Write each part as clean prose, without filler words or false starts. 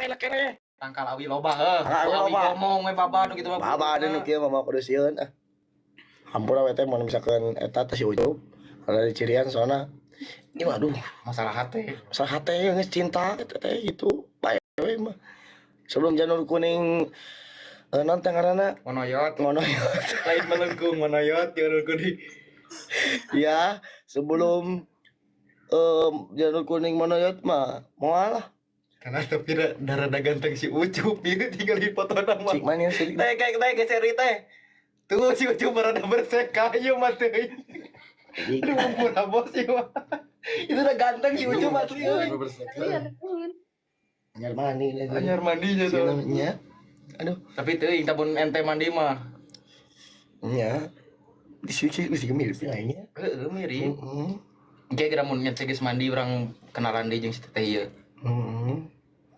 elek keneh. Tangkal awi loba heuh. Awi ngomong we baba nu kitu mah. Baba anu kieu mah kudu sieun ah. Hampura we teh mun misalkan eta teh si Ucup ada di cirian soalna ini mah aduh Masalah hate. masalah hati geus cinta eta teh itu bae we mah. Sebelum janur kuning naon teh ngaranna Monoyot. lain melengkung monoyot janur kuning. Ya, sebelum janur kuning monoyot mah moal lah. Karena tapi darah ganteng si Ucup ieu tinggal di foto nama. Cik mana sih? Teh geser teh. Tunggu si Ucup berada bersek kayu mah teh. Itu pura bos ieu mah. Itu udah ganteng si Ucup asli euy. Anyar mani Anyar mandinya tuh. nya. Aduh, Tapi teuing tabun ente mandi mah. nya. Di sini masih mirip lainnya. Heeh mirip. Kayak kira mun nya geus mandi urang kenalan deui jeung si teh ieu.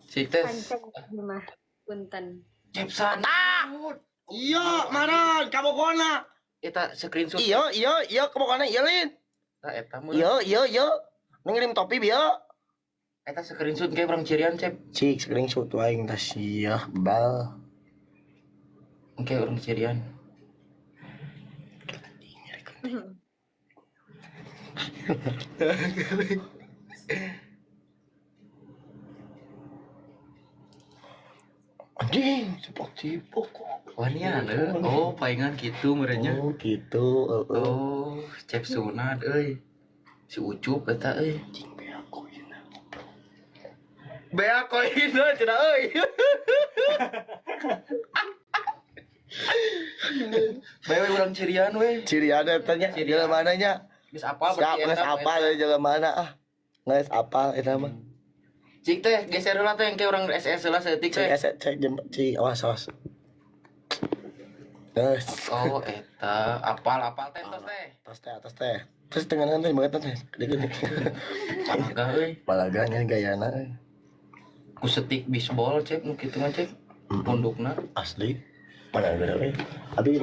Si teh Pancen mah punten. Cepsan. Iya, maran kabogona. Eta screenshot. Iya, kabogona iya lin. Tah eta mah. Iya. Ngirim topi bieu. Eta screenshot kayak orang cirian cep. Cik, screenshot wae tas sia bal. Kayak orang cirian. Anjing, cipok kok. Wanian oh paingan gitu merenya. Oh, gitu. Oh, cep sunat euy. Si Ucup eta euy. Anjing beakoina. Bea koina cenah euy. Bea urang cirian we. Ciri ada tanya, jalan mananya? Geus apa Siap, nges apa dari jalan mana ah? Nges apa eta mah? Cik teh geser heula teh engke urang SS heula saeutik teh. Cek jam ci awas. Yes. Oh, eta apal teh tos teh. Atas teh. Terus dengan teh banget teh. Gede. Palaga euy. Palaganya gayana. Ku setik bisbol cek nu kitu mah cek. Pundukna Asli. Mana gede we. Abi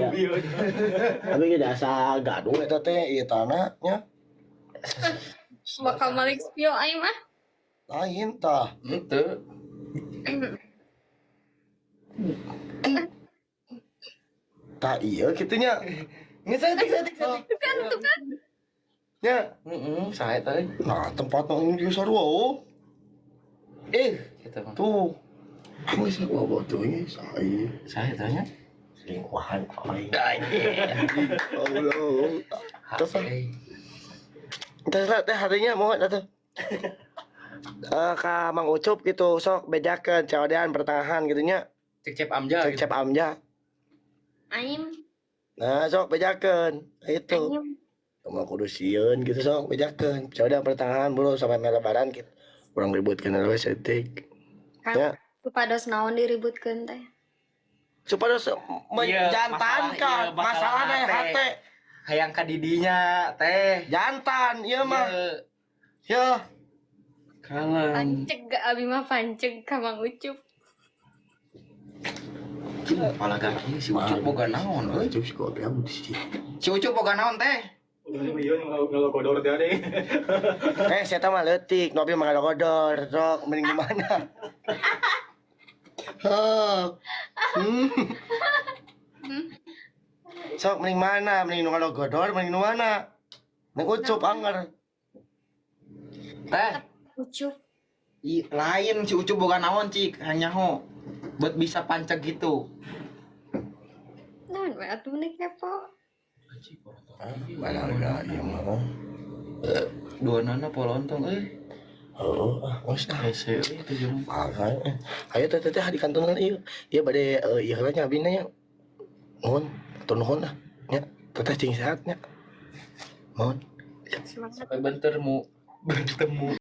ge asa gaduh eta teh ieu tanah nya. Bakal malik spio aing mah. Lain tah. henteu. Tah iya kitunya. Geus setik. Kan. Nya. Saha eta euy? Nah, tempat nu di sarua oh. Kita mah. Tuh. Aku sih gua tuh ini saya Saha eta nya? selingkuhan aing. Allah. Terus teh harinya mau atuh. Ka Mang Ucup gitu sok bejakeun cawedean pertengahan gitu nya. Cek amja gitu. Cep amja. Aing. Nah, sok bejakeun. Itu. Mau kudu sieun gitu sok bejakeun. Cawedean pertengahan bulu sampai lebaran gitu. Urang ributkeun we setik. Ya. Supados naon diributkeun teh? Supaya masalah menjantankan masalahnya hate. Hayang ka didinya teh. Jantan, iya mah. Ya. Kalem. Panceg abi mah panceg ka Mang Ucup. Kepala kaki si Ucup boga naon euy? Ucup sih kok abu di sini. Si Ucup boga naon teh? Ngelokodor teh ading. Saya mah leutik, nopi mah kodor, sok mending di mana? Sok mending mana? Mending nu godor, mending nu mana? Nang Ucup anger. Teh, Ucup. lain si Ucup boga naon cik, hanya ho buat bisa panceg gitu. Naon we atuh nih kepo. Mana enggak ieu mah. Dua nana polontong euy. Oh, wes dah. Hese euy itu jeung. Makanya. Ayo teh di kantongan ieu. Ieu bade ieu nya abina nya. Nuhun, atur nuhun lah. Nya, teteh cing sehat nya. Mohon. Semangat. Sampai bertemu.